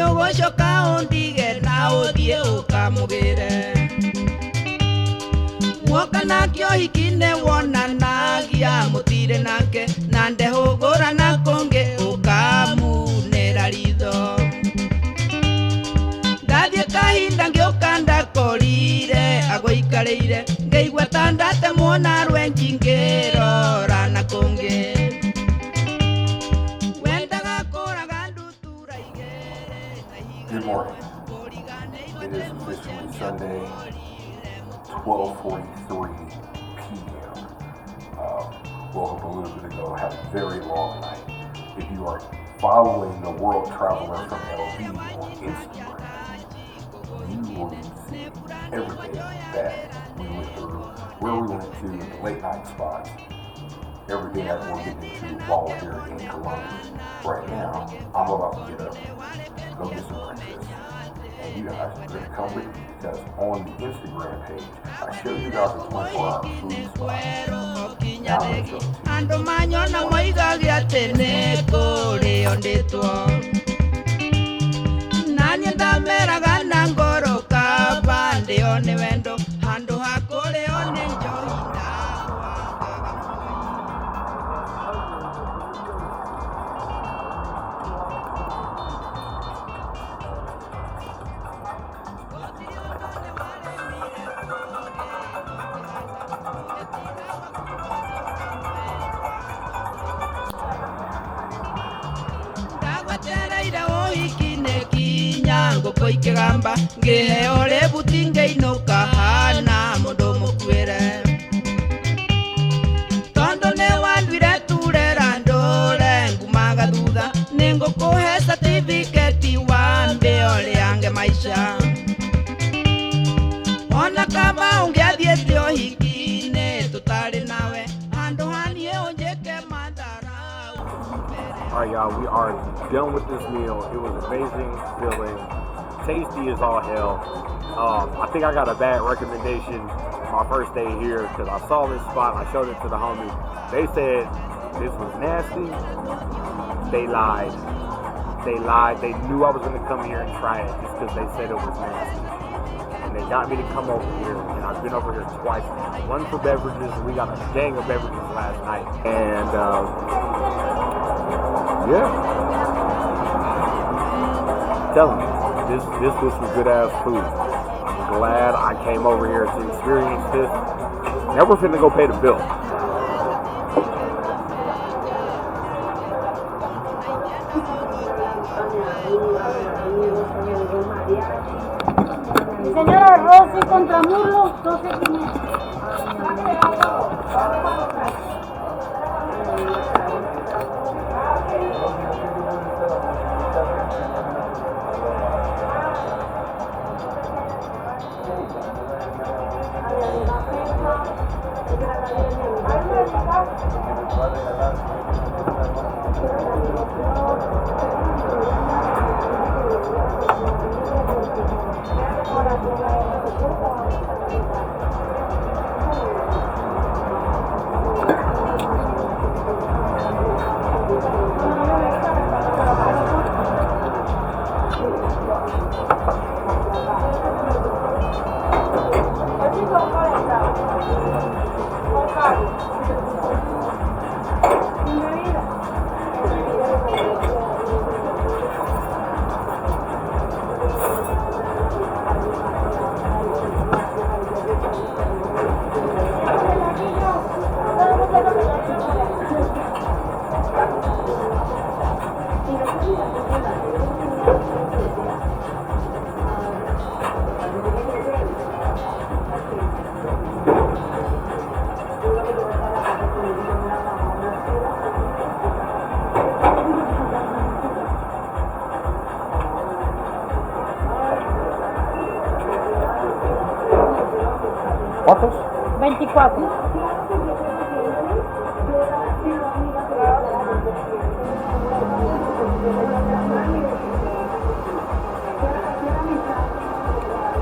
Niogocoka undige na uthie ukamugire Mwoka nakio hikine wonanagia mutire nake na ndehugura na konge ukamunera ritho Ndathie kahinda ngioka ndakorire agwaikarire ngeigua ta ndatemwo na rwenji ngirora na konge Good morning. It is officially Sunday, 12:43 p.m. Woke up a little bit ago, had a very long night. If you are following the World Traveler from LV on Instagram, you will see everything that we went through, where we went to, the late night spots, everything that we're getting into while we're here in Colombia. Right now, I'm about to get up, go get some breakfast, and you guys are going to come with me because on the Instagram page, I showed you guys a 24-hour food spot. Now I'm going to Ikigamba ngiheo rebuti ngeinuka hana mundu mukwire tondo ne wandwire turera ndore ngumaga thutha ningukuhe certificate wambe oriange maisha ona kama ungiathiete uhikine tutari nawe handu hanie unjeke madara. Alright y'all, we are done with this meal. It was amazing feeling. Tasty as all hell. I think I got a bad recommendation my first day here because I saw this spot. I showed it to the homies. They said this was nasty. They lied. They lied. They knew I was going to come here and try it just because they said it was nasty. And they got me to come over here, and I've been over here twice now. One for beverages, and we got a gang of beverages last night. And yeah. Tell me. This was some good ass food. I'm glad I came over here to experience this. Now we're finna go pay the bill. Señora Rosy contra Murlo, 12:500. ¿Cuántos? 24.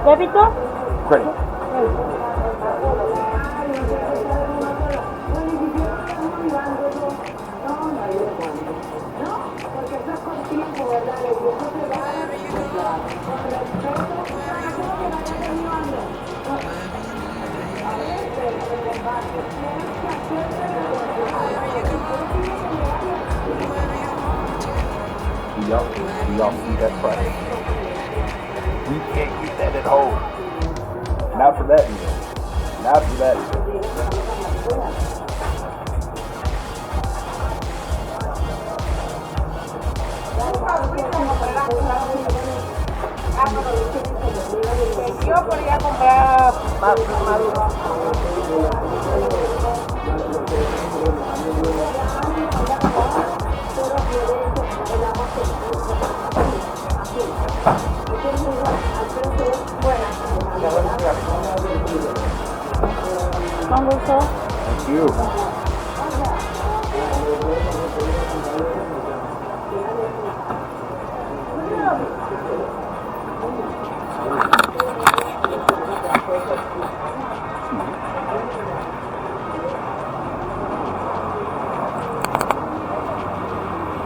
¿Débito? Credit. Do y'all see that price? We can't get that at home. Not for that meal. Not for that meal. Yo podría comprar maduro. Con gusto. Thank you.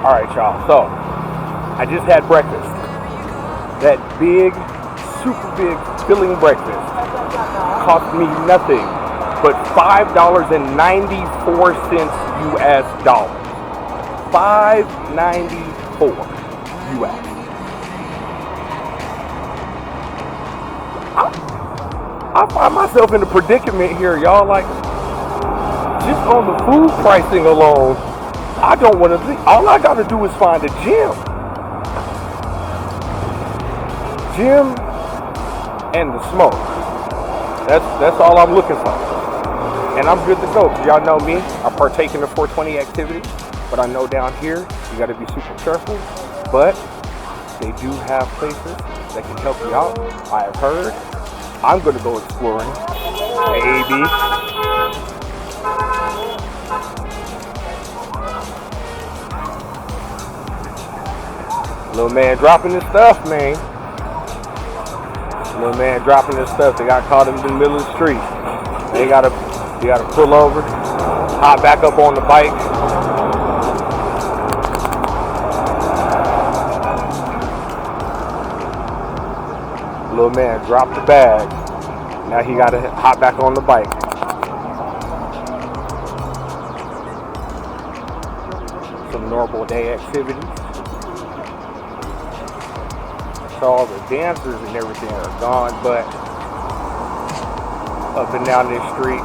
All right, y'all. So, I just had breakfast. That big, super big, filling breakfast cost me nothing but $5.94 US dollars. $5.94 US. I find myself in a predicament here, y'all. Like, just on the food pricing alone, I don't want to think. All I gotta do is find a gym. Gym and the smoke. That's all I'm looking for. And I'm good to go. Y'all know me. I partake in the 420 activity. But I know down here, you gotta be super careful. But they do have places that can help you out. I have heard. I'm gonna go exploring. Maybe. Little man dropping his stuff, man. Little man dropping his stuff. They got caught in the middle of the street. They gotta pull over, hop back up on the bike. Little man dropped the bag. Now he gotta hop back on the bike. Some normal day activities. So all the dancers and everything are gone, but up and down this street,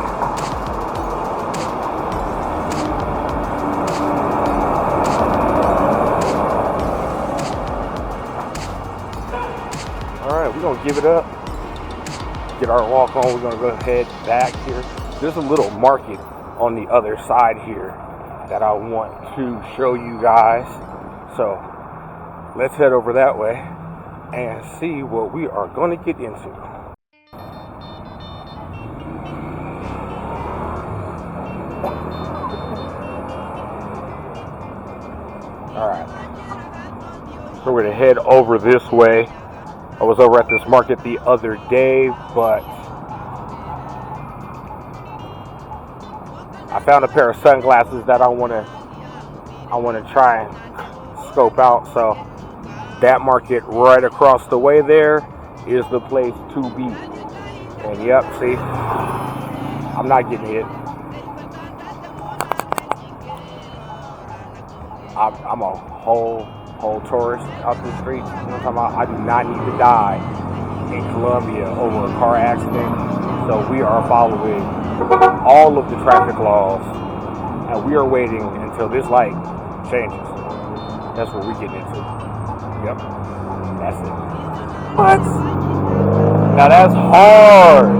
all right, we're gonna give it up, get our walk on. We're gonna go ahead back here. There's a little market on the other side here that I want to show you guys, so let's head over that way and see what we are going to get into. Alright, so we're going to head over this way. I was over at this market the other day, but I found a pair of sunglasses that I want to try and scope out, so that market right across the way there is the place to be. And yep, see, I'm not getting hit. I'm a whole tourist out the streets. You know what I'm talking about? I do not need to die in Colombia over a car accident. So we are following all of the traffic laws, and we are waiting until this light changes. That's what we're getting into. Yep, that's it. What? Now that's hard.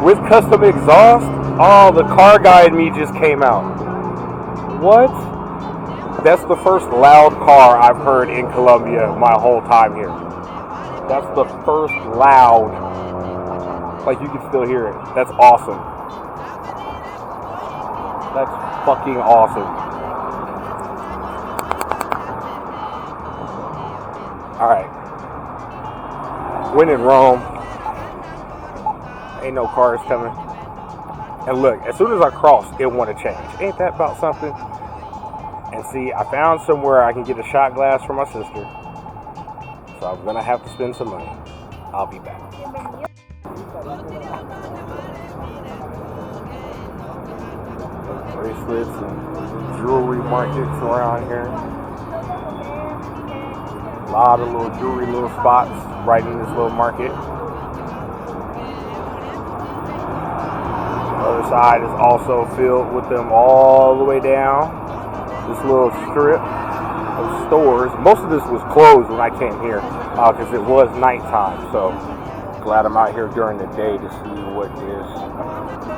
With custom exhaust? Oh, the car guy in me just came out. What? That's the first loud car I've heard in Colombia my whole time here. That's the first loud. Like, you can still hear it. That's awesome. That's fucking awesome. Alright. When in Rome, ain't no cars coming. And look, as soon as I cross, it want to change. Ain't that about something? And see, I found somewhere I can get a shot glass for my sister. so I'm gonna have to spend some money. I'll be back. Bracelets and jewelry markets around here. A lot of little jewelry, little spots right in this little market. The other side is also filled with them all the way down. This little strip of stores. Most of this was closed when I came here because it was nighttime. So glad I'm out here during the day to see what is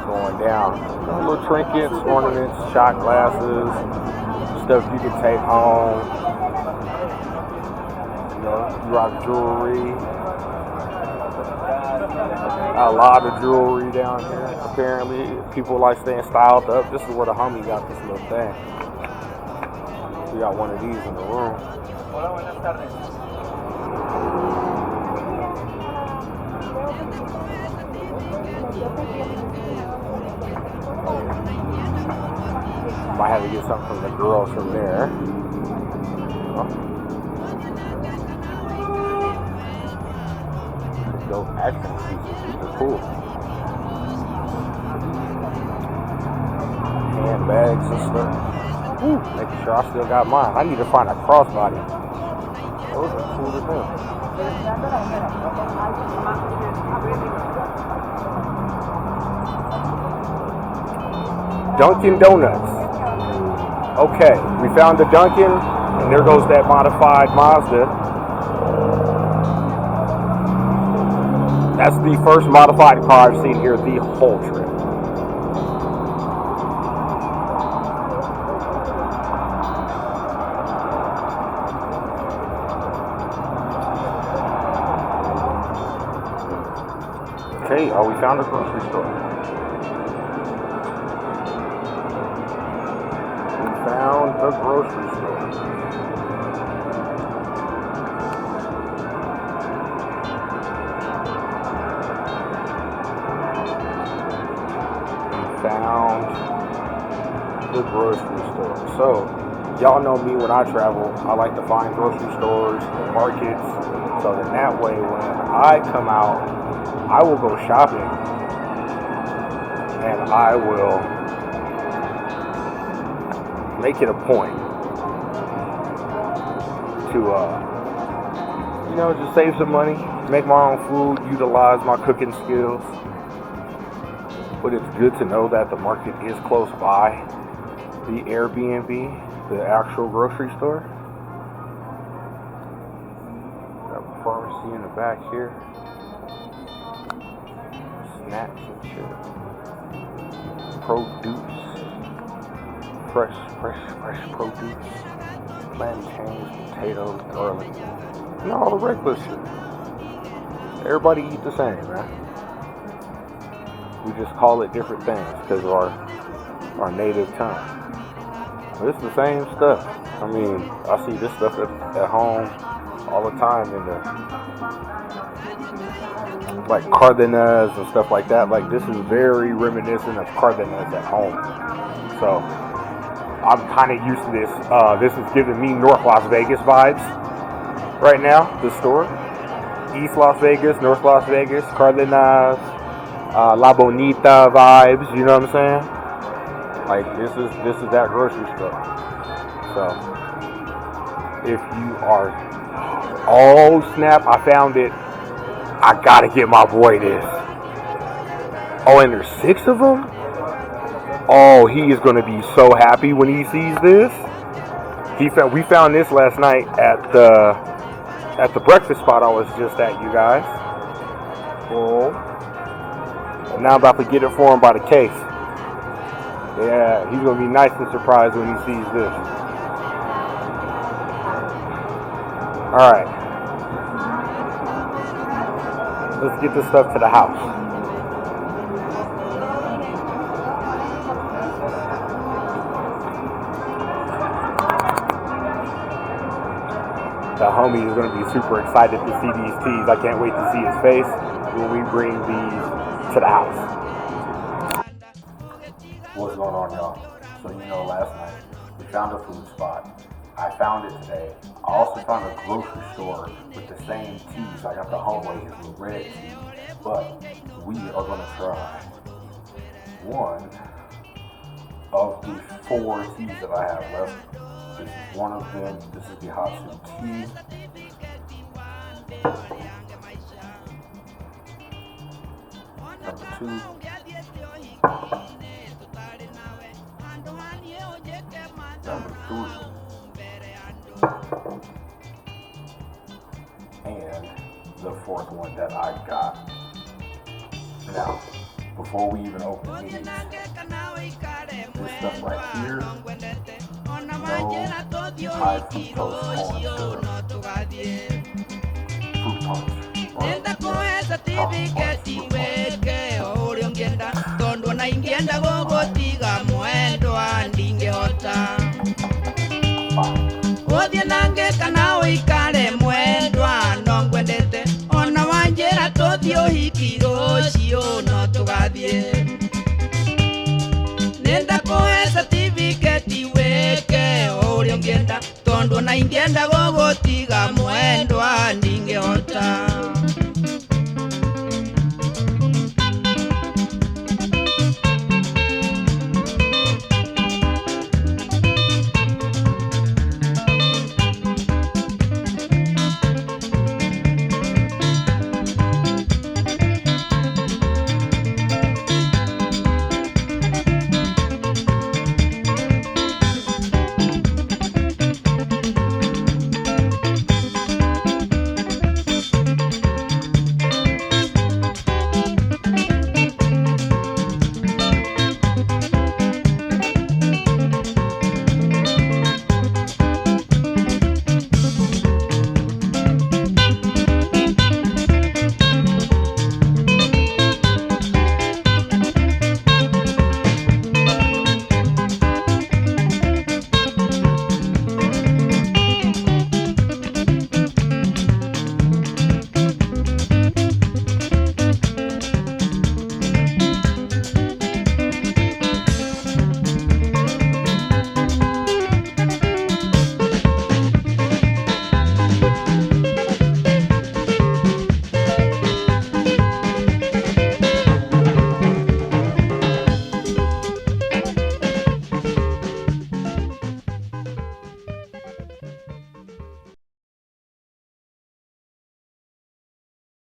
going down. Little trinkets, ornaments, shot glasses, stuff you can take home. You know, rock jewelry. A lot of jewelry down here. Apparently, people like staying styled up. This is where the homie got this little thing. We got one of these in the room. Might have to get something from the girls from there. Those accent pieces, these are cool. Handbags and stuff. Ooh, making sure I still got mine. I need to find a crossbody. Those are cool as hell. Dunkin' Donuts. Okay, we found the Dunkin', and there goes that modified Mazda. That's the first modified car I've seen here the whole trip. Okay, we found a grocery store. We found the grocery store. The grocery store. So, y'all know me when I travel. I like to find grocery stores, markets, so that way when I come out, I will go shopping and I will make it a point to, just save some money, make my own food, utilize my cooking skills. But it's good to know that the market is close by the Airbnb, the actual grocery store. Got a pharmacy in the back here. Snacks and shit. Produce. Fresh produce. Plantains, potatoes, garlic. And all the regular shit. Everybody eat the same, man. We just call it different things because of our native tongue. It's the same stuff. I mean, I see this stuff at home all the time in the like cardenas and stuff like that. Like this is very reminiscent of cardenas at home. So I'm kind of used to this. This is giving me North Las Vegas vibes right now. The store, East Las Vegas, North Las Vegas, cardenas. La Bonita vibes, you know what I'm saying? Like this is that grocery store. So if you are, oh snap, I found it. I gotta get my boy this. Oh, and there's 6 of them? Oh, he is gonna be so happy when he sees this. We found this last night at the breakfast spot I was just at, you guys. Cool. And now I'm about to get it for him by the case. Yeah, he's going to be nice and surprised when he sees this. Alright. Let's get this stuff to the house. The homie is going to be super excited to see these teas. I can't wait to see his face when we bring these to the house. What's going on, y'all? So last night we found a food spot I found it today. I also found a grocery store with the same teas. I got the homemade red tea, but we are going to try one of the 4 teas that I have left. This is one of them. This is the hot soup tea. Number 2. Number 3. And the 4th one that I got. Now, before we even open these, this stuff right here, no high fructose corn syrup. Fruit punch. Othie nange kana uikare mwendwa no ngwendete ona wanjira tuthie uhiki rucio no tugathie nenda kuhe certificate weke uria ungienda tondu ona ingienda gugutiga mwendwa